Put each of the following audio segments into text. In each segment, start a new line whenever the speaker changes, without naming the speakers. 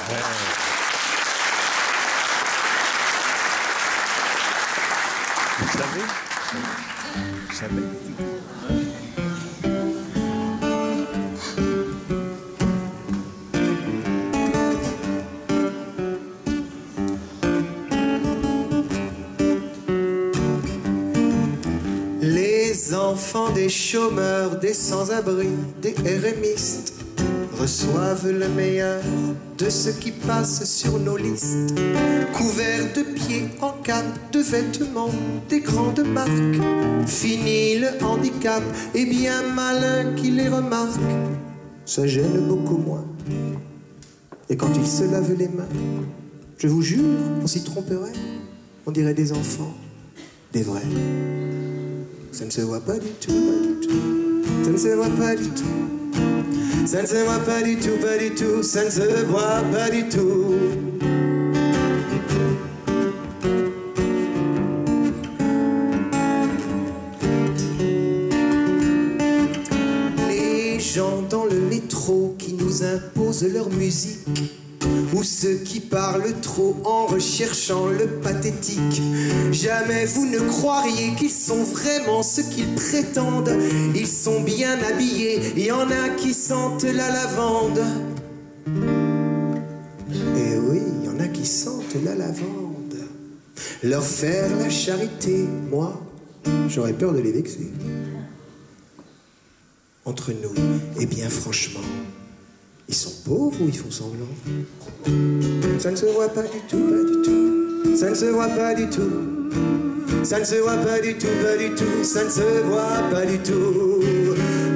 Vous savez? Vous savez?
Les enfants des chômeurs, des sans-abri, des RMistes reçoivent le meilleur de ce qui passe sur nos listes. Couverts de pieds en cap, de vêtements, des grandes marques. Fini le handicap, et bien malin qui les remarque. Ça gêne beaucoup moins. Et quand ils se lavent les mains, je vous jure, on s'y tromperait. On dirait des enfants, des vrais. Ça ne se voit pas du tout, pas du tout. Ça ne se voit pas du tout. Ça ne se voit pas du tout, pas du tout. Ça ne se voit pas du tout. Les gens dans le métro qui nous imposent leur musique, ou ceux qui parlent trop en recherchant le pathétique. Jamais vous ne croiriez qu'ils sont vraiment ce qu'ils prétendent. Ils sont bien habillés, il y en a qui sentent la lavande. Et oui, il y en a qui sentent la lavande. Leur faire la charité, moi, j'aurais peur de les vexer. Entre nous, eh bien franchement, ils sont pauvres ou ils font semblant? Ça ne se voit pas du tout, pas du tout. Ça ne se voit pas du tout. Ça ne se voit pas du tout, pas du tout. Ça ne se voit pas du tout.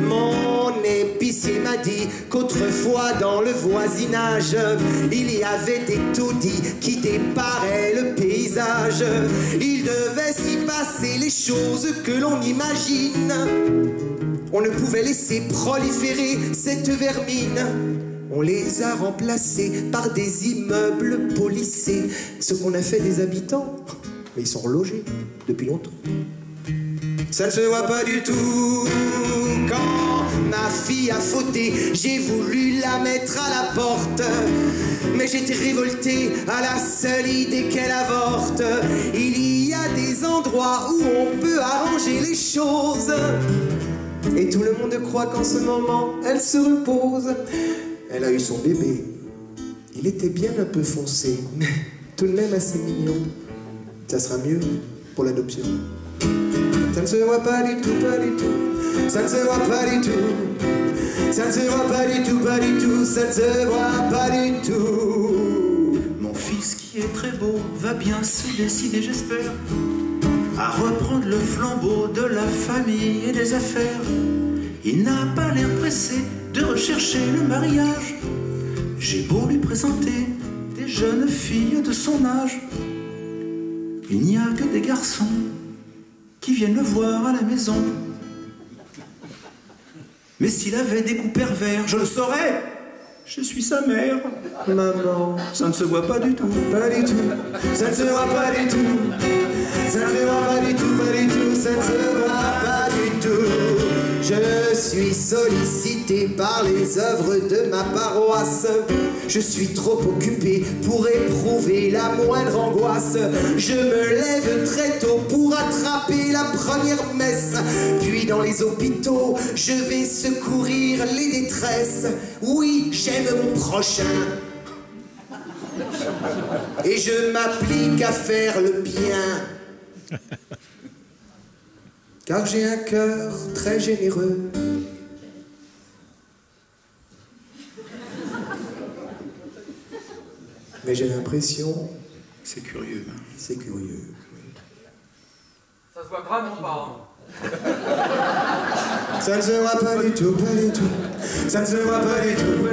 Mon épicier m'a dit qu'autrefois dans le voisinage, il y avait des taudis qui déparaient le paysage. Il devait s'y passer les choses que l'on imagine. On ne pouvait laisser proliférer cette vermine. On les a remplacés par des immeubles polissés. Ce qu'on a fait des habitants, mais ils sont relogés depuis longtemps. Ça ne se voit pas du tout. Quand ma fille a fauté, j'ai voulu la mettre à la porte. Mais j'étais révolté à la seule idée qu'elle avorte. Il y a des endroits où on peut arranger les choses. Et tout le monde croit qu'en ce moment, elle se repose. Elle a eu son bébé. Il était bien un peu foncé, mais tout de même assez mignon. Ça sera mieux pour l'adoption. Ça ne se voit pas du tout, pas du tout. Ça ne se voit pas du tout. Ça ne se voit pas du tout, pas du tout. Ça ne se voit pas du tout.
Mon fils qui est très beau va bien se décider, j'espère, à reprendre le flambeau de la famille et des affaires. Il n'a pas l'air pressé de rechercher le mariage. J'ai beau lui présenter des jeunes filles de son âge, il n'y a que des garçons qui viennent le voir à la maison. Mais s'il avait des goûts pervers, je le saurais. Je suis sa mère.
Maman,
ça ne se voit pas du tout.
Pas du tout. Ça ne se voit pas du tout. Ça ne se voit pas du tout, pas du tout. Ça ne se voit pas du tout. Je suis sollicité par les œuvres de ma paroisse. Je suis trop occupé pour éprouver la moindre angoisse. Je me lève très tôt pour attraper la première messe. Puis dans les hôpitaux, je vais secourir les détresses. Oui, j'aime mon prochain. Et je m'applique à faire le bien. Car j'ai un cœur très généreux. Mais j'ai l'impression...
C'est curieux. Hein.
C'est curieux.
Ça se voit vraiment pas.
Ça ne se voit pas du tout, pas du tout. Ça ne se voit pas du tout.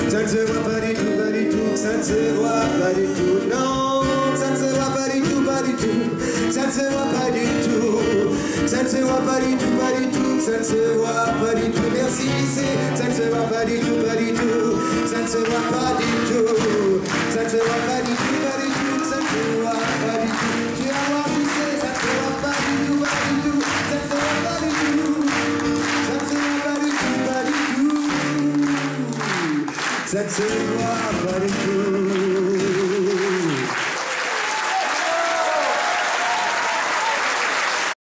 Ça ne se voit pas du tout, pas du tout. Ça ne se voit pas du tout. Non, ça ne se voit pas du tout, pas du tout. Ça ne se voit pas du tout. Ça ne se voit pas du tout, pas du tout. Ça ne se voit pas du tout. Merci, ça ne se voit pas du tout, pas du tout. Ça ne se voit pas du tout. Ça ne se voit pas du tout, pas du tout. Ça ne se voit pas du tout. Tu vas voir, tu sais, ça ne se voit pas du tout, pas du tout. Ça ne se voit pas du tout. Ça ne se voit pas du tout, pas du tout. Ça ne se voit pas du tout.